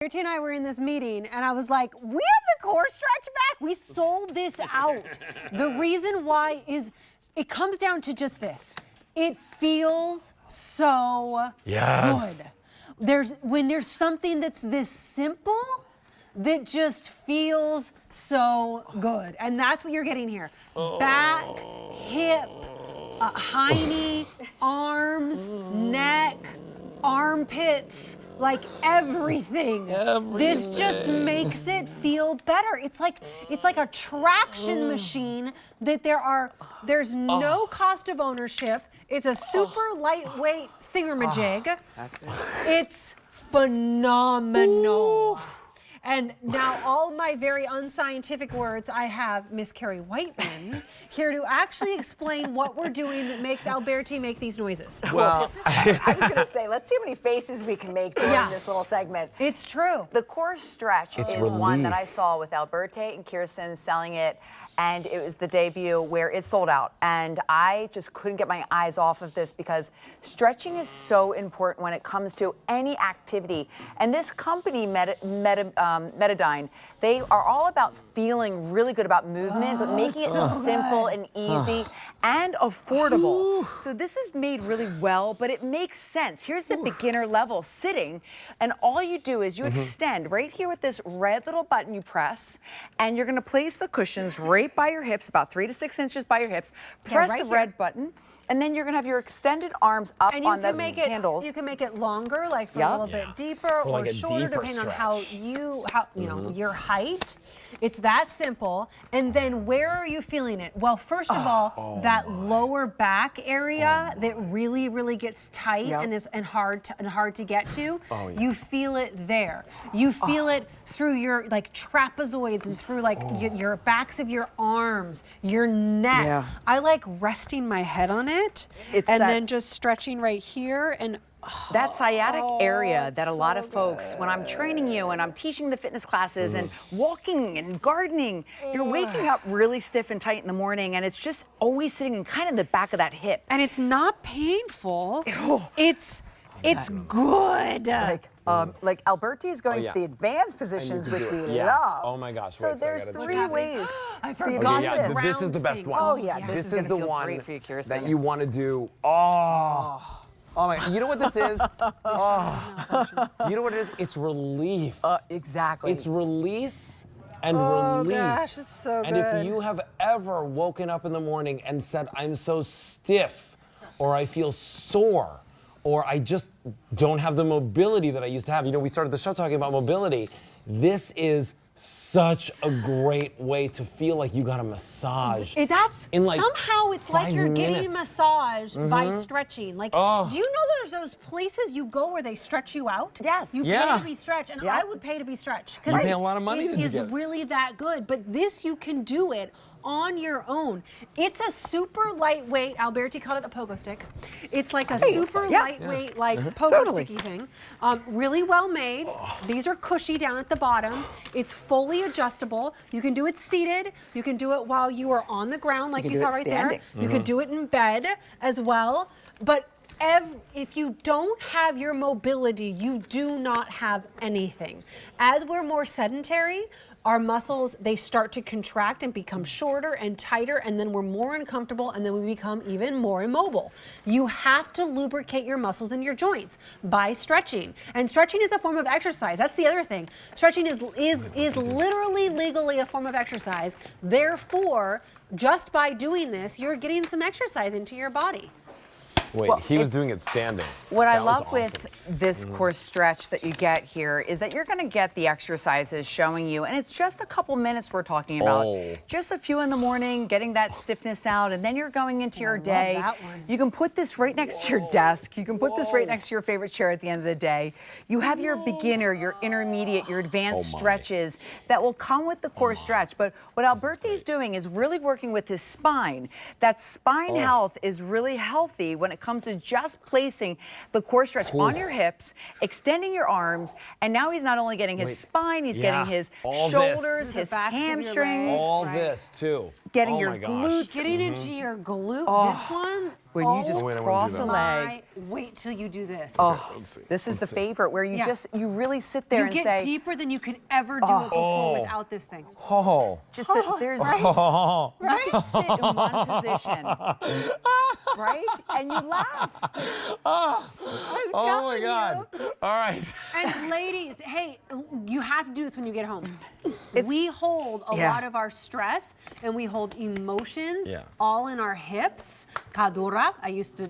Bertie and I were in this meeting and I was like, we have the CoreStretch back. We sold this out. The reason why is it comes down to just this. It feels so good. When there's something that's this simple that just feels so good. And that's what you're getting here. Back, hip, hiney, arms, neck, armpits, like everything. This just makes it feel better. It's like a traction machine that there's no cost of ownership. It's a super lightweight thingamajig. That's it. It's phenomenal. And now all my very unscientific words, I have Miss Carrie Whiteman here to actually explain what we're doing that makes Alberti make these noises. Well, I was going to say, let's see how many faces we can make during this little segment. It's true. The CoreStretch is one that I saw with Alberti and Kirsten selling it. And it was the debut where it sold out. And I just couldn't get my eyes off of this because stretching is so important when it comes to any activity. And this company, Medi-Dyne, they are all about feeling really good about movement, but making it simple and easy and affordable. So this is made really well, but it makes sense. Here's the beginner level, sitting, and all you do is you extend right here with this red little button you press, and you're gonna place the cushions right by your hips, about 3 to 6 inches by your hips. Press the red button, and then you're gonna have your extended arms up on the handles. You can make it longer, like for a little bit deeper or like shorter, depending on how you know, your height. It's that simple. And then where are you feeling it? Well, first of all, that lower back area that really, really gets tight and hard to get to. You feel it there. You feel it through your like trapezoids and through like your backs of your arms, your neck. I like resting my head on it and then just stretching right here and that sciatic area that a lot of folks, when I'm training you and I'm teaching the fitness classes and walking and gardening, you're waking up really stiff and tight in the morning, and it's just always sitting in kind of the back of that hip. And it's not painful. It's good. Like Alberti is going to the advanced positions, which we love. Oh my gosh. So there's 3 ways. I forgot this is the best one. Oh yeah, this is the one for you, that you want to do. Oh my, you know what this is? You know what it is? It's relief. Exactly. It's release and relief. Oh gosh, it's so good. And if you have ever woken up in the morning and said, I'm so stiff, or I feel sore, or I just don't have the mobility that I used to have. You know, we started the show talking about mobility. This is such a great way to feel like you got a massage. Somehow it's like you're getting a massage by stretching. Like, do you know there's those places you go where they stretch you out? Yes. You pay to be stretched, and I would pay to be stretched. You pay a lot of money to get it. It is really that good, but this you can do it on your own. It's a super lightweight, Alberti called it a pogo stick. It's like a super lightweight, like pogo sticky thing. Really well made. These are cushy down at the bottom. It's fully adjustable. You can do it seated. You can do it while you are on the ground, like you saw right there. You could do it in bed as well. But if you don't have your mobility, you do not have anything. As we're more sedentary, our muscles, they start to contract and become shorter and tighter, and then we're more uncomfortable, and then we become even more immobile. You have to lubricate your muscles and your joints by stretching. And stretching is a form of exercise. That's the other thing. Stretching is literally, legally a form of exercise. Therefore, just by doing this, you're getting some exercise into your body. Wait, he was doing it standing. What I love with this CoreStretch that you get here is that you're going to get the exercises showing you, and it's just a couple minutes we're talking about. Just a few in the morning, getting that stiffness out, and then you're going into your day. That one. You can put this right next to your desk. You can put this right next to your favorite chair at the end of the day. You have your beginner, your intermediate, your advanced stretches that will come with the CoreStretch. But what Alberti is doing is really working with his spine. That spine health is really healthy when it it comes to just placing the CoreStretch on your hips, extending your arms, and now he's not only getting his spine, he's getting his shoulders, his hamstrings. All this too. Getting your glutes. Getting into your glute. This one. When you just cross a leg. Wait till you do this. Oh, this is the favorite where you you really sit there and say. You get deeper than you could ever do it before without this thing. Just that there's right? You can sit in one position, right? And you laugh. Oh my God! All right. And ladies, hey, you have to do this when you get home. We hold a lot of our stress and we hold emotions all in our hips. Cadura. I used to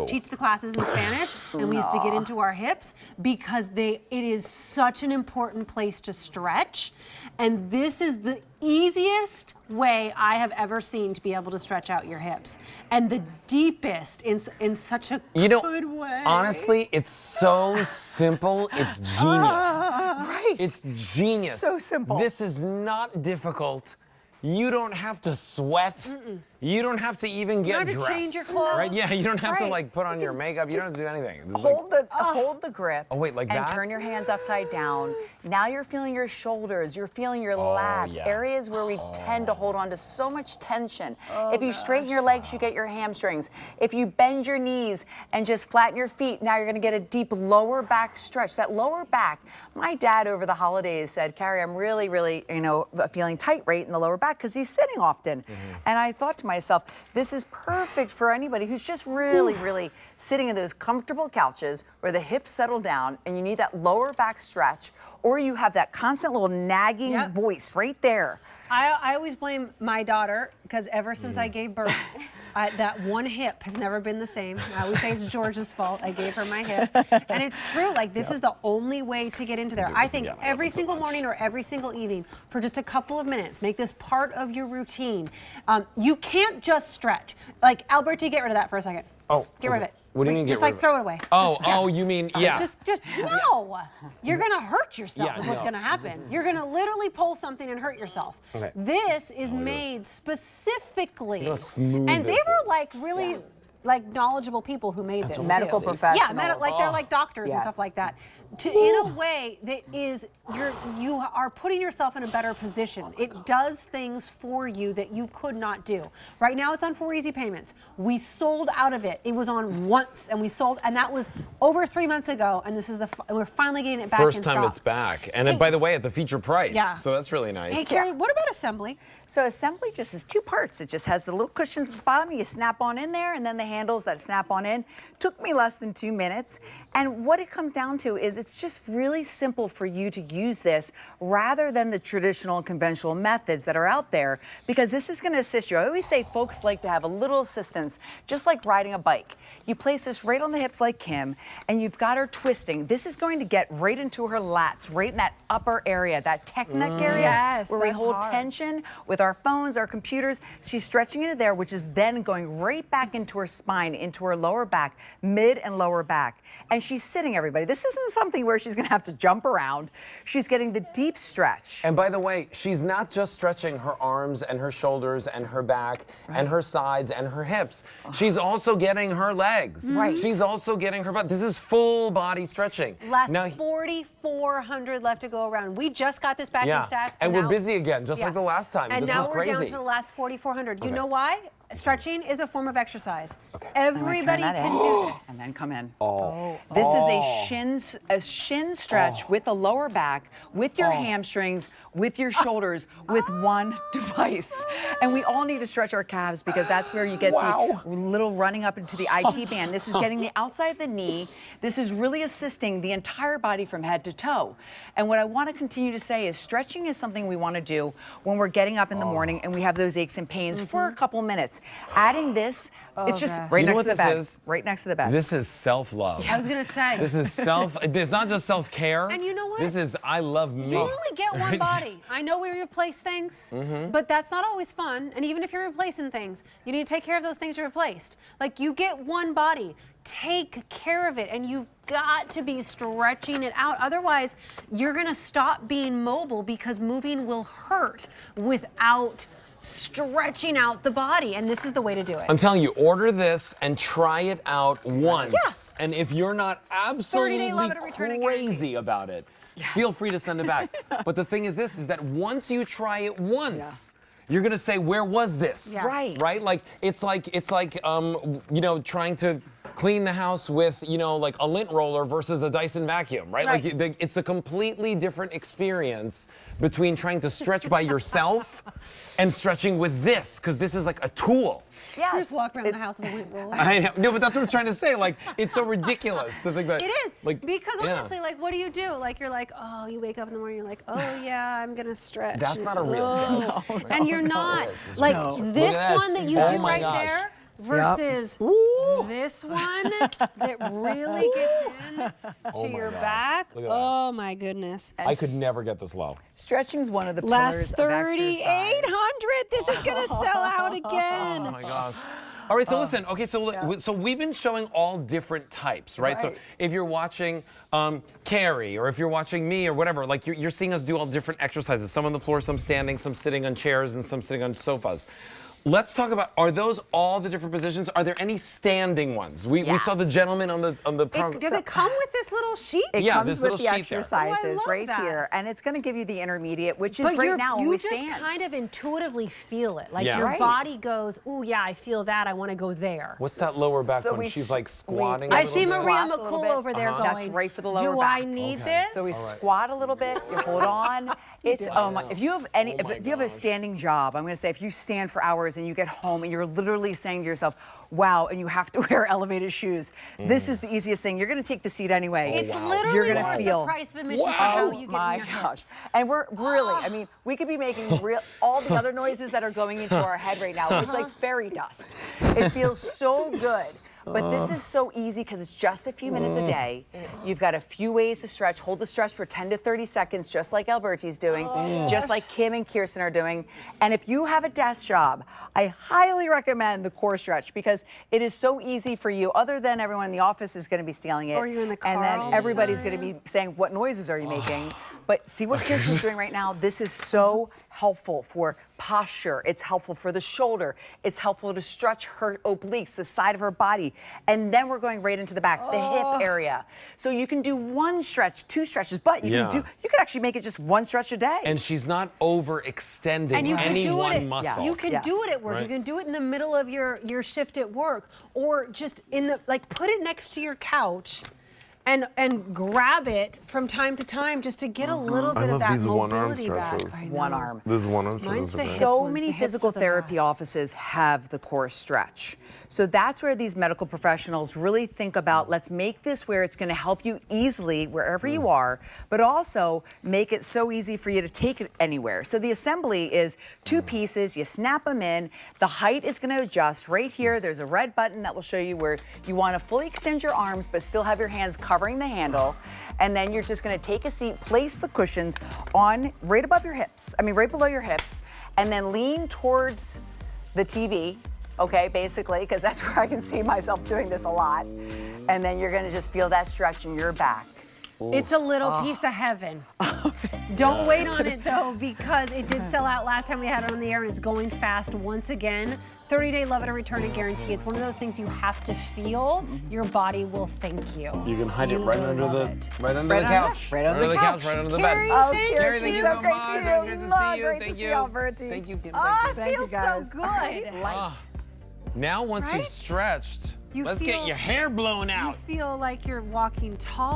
teach the classes in Spanish, and we used to get into our hips because it is such an important place to stretch. And this is the easiest way I have ever seen to be able to stretch out your hips, and the deepest in such a good way. Honestly, it's so simple. It's genius. Right. It's genius. So simple. This is not difficult. You don't have to sweat. You don't have to even get dressed. You don't have to change your clothes. Right? Yeah, you don't have to like put on your makeup. You don't have to do anything. Hold the grip. Oh wait, like and that? turn your hands upside down. Now you're feeling your shoulders. You're feeling your lats. Areas where we tend to hold on to so much tension. If you straighten your legs, you get your hamstrings. If you bend your knees and just flatten your feet, now you're going to get a deep lower back stretch. That lower back. My dad over the holidays said, "Carrie, I'm really, feeling tight right in the lower back because he's sitting often." And I thought to myself, this is perfect for anybody who's just really sitting in those comfortable couches where the hips settle down and you need that lower back stretch, or you have that constant little nagging voice right there. I always blame my daughter because ever since I gave birth, that one hip has never been the same. I always say it's George's fault. I gave her my hip. And it's true. Like, this is the only way to get into there. I think every single morning or every single evening for just a couple of minutes, make this part of your routine. You can't just stretch. Like, Alberti, get rid of that for a second. Oh. Get rid of it. What do you mean Just like throw it away. You mean, Just no. You're gonna hurt yourself is what's gonna happen. You're gonna literally pull something and hurt yourself. Okay. This is made specifically. Smooth And they were like really like knowledgeable people who made this. Medical too. professionals. Yeah, they're like doctors and stuff like that. In a way that is, you are putting yourself in a better position. It does things for you that you could not do. Right now it's on 4 easy payments. We sold out of it. It was on once and we sold, and that was over 3 months ago. And this is we're finally getting it back in stock. First time it's back. And by the way, at the feature price. Yeah. So that's really nice. Hey, Carrie, what about assembly? So assembly just is 2 parts. It just has the little cushions at the bottom. You snap on in there, and then the handles that snap on in. Took me less than 2 minutes. And what it comes down to is it's just really simple for you to use this rather than the traditional conventional methods that are out there, because this is going to assist you. I always say folks like to have a little assistance, just like riding a bike. You place this right on the hips like Kim, and you've got her twisting. This is going to get right into her lats, right in that upper area, that tech neck area, where we hold tension with our phones, our computers. She's stretching into there, which is then going right back into her spine, into her lower back, mid and lower back. And she's sitting, everybody. This isn't something where she's going to have to jump around. She's getting the deep stretch. And by the way, she's not just stretching her arms and her shoulders and her back and her sides and her hips. She's also getting her legs. Right. She's also getting her butt. This is full body stretching. Last 4,400 left to go around. We just got this back in stock. And we're busy again, just like the last time. And this now was we're crazy. down to the last 4,400. You know why? Stretching is a form of exercise. Okay. Everybody can do this. And then come in. This is a shin stretch with the lower back, with your hamstrings, with your shoulders, with one device. And we all need to stretch our calves because that's where you get the little running up into the IT band. This is getting the outside of the knee. This is really assisting the entire body from head to toe. And what I want to continue to say is stretching is something we want to do when we're getting up in the morning and we have those aches and pains for a couple minutes. Adding this, it's just right next to the bed. Right next to the bed. This is self-love. I was going to say. This is it's not just self-care. And you know what? This is I love me. You only get one body. I know we replace things, but that's not always fun. And even if you're replacing things, you need to take care of those things you replaced. Like, you get one body. Take care of it, and you've got to be stretching it out. Otherwise, you're going to stop being mobile because moving will hurt without stretching out the body, and this is the way to do it. I'm telling you, order this and try it out once. Yeah. And if you're not 30-day absolutely love it or return it crazy about it, feel free to send it back. But the thing is this, is that once you try it once, you're gonna say, where was this? Yeah. Right. Right? Like, it's like, you know, trying to clean the house with, you know, like a lint roller versus a Dyson vacuum, right? Right. Like, it's a completely different experience between trying to stretch by yourself and stretching with this, because this is like a tool. Yes. You just walk around the house with a lint roller. I know. No, but that's what I'm trying to say. Like, it's so ridiculous to think that. It is, Like, because yeah. honestly, like, what do you do? Like, you're like, oh, you wake up in the morning, you're like, oh yeah, I'm gonna stretch. That's not a real Oh. stretch. And you're not. This is Like, real. this Look at one this. that you Oh do my right gosh. there versus this one that really gets in to your gosh. back. Look at that. Oh my goodness. I could never get this low. Stretching is one of the Last pillars of exercise. 3,800. This is gonna sell out again. Oh my gosh. All right, so listen. Okay, so we've been showing all different types, right? So Right. if you're watching Carrie, or if you're watching me, or whatever, like you're seeing us do all different exercises. Some on the floor, some standing, some sitting on chairs, and some sitting on sofas. Let's talk about, are those all the different positions? Are there any standing ones? We Yes. saw the gentleman on the Does it come with this little sheet? It Yeah, comes this with little the sheet there. exercises Oh, I love right that. here, and it's going to give you the intermediate, which is But right now when you we just stand. kind of intuitively feel it. Like Yeah. your Right. body goes, ooh, yeah, I feel that. I want to go there. What's that lower back So one? we She's s- like squatting. we- a I little see bit? Maria Squats a little McCool bit. over there That's going, right for the lower do back. I need Okay. this? So we squat a little bit, you hold on. It's oh my! If you have any, Oh if you have a gosh. standing job, I'm going to say if you stand for hours and you get home and you're literally saying to yourself, "Wow," and you have to wear elevated shoes, this is the easiest thing. You're going to take the seat anyway. It's wow. literally You're gonna worth feel- the price of admission for Wow. how Oh you get my in your gosh! house. And we're really, I mean, we could be making all the other noises that are going into our head right now. It's like fairy dust. It feels so good. But this is so easy because it's just a few minutes a day. You've got a few ways to stretch. Hold the stretch for 10 to 30 seconds, just like Alberti's doing, just like Kim and Kirsten are doing. And if you have a desk job, I highly recommend the CoreStretch because it is so easy for you, other than everyone in the office is going to be stealing it. Or you're in the car And all then the everybody's time. going to be saying, what noises are you making? But see what Kirsten's doing right now? This is so helpful for posture. It's helpful for the shoulder. It's helpful to stretch her obliques, the side of her body. And then we're going right into the back, the hip area. So you can do one stretch, two stretches, but you Yeah. can actually make it just one stretch a day. And she's not overextending And you can any do one it. muscle. You can do it at work. Right. You can do it in the middle of your shift at work, or just in the put it next to your couch, and grab it from time to time just to get a little bit of that mobility back. I know. One arm. This is one arm Mine's stretches. the Okay. hip So ones. many The hips physical are the therapy best. offices have the CoreStretch. So that's where these medical professionals really think about, let's make this where it's going to help you easily wherever you are, but also make it so easy for you to take it anywhere. So the assembly is two pieces. You snap them in. The height is going to adjust right here. There's a red button that will show you where you want to fully extend your arms, but still have your hands covering the handle. And then you're just going to take a seat, place the cushions on right above your hips. I mean, right below your hips, and then lean towards the TV. Okay, basically, because that's where I can see myself doing this a lot. And then you're gonna just feel that stretch in your back. It's a little piece of heaven. Don't wait on it though, because it did sell out last time we had it on the air, and it's going fast once again. 30-day love it or return it guarantee. It's one of those things you have to feel. Your body will thank you. You can hide it You right will under love the it. right under Right the under- couch. right under the couch. Right under the Carrie, bed. Oh, thank Carrie, Thank you so so great much. to see It's you. good to Mwah, see you. great Thank to see you. you, Alberti. Thank you, Kim. Oh, it Thank you, feels so guys. good. Light. Now, once Right? you've stretched, You let's feel- get your hair blown You out. feel like you're walking tall.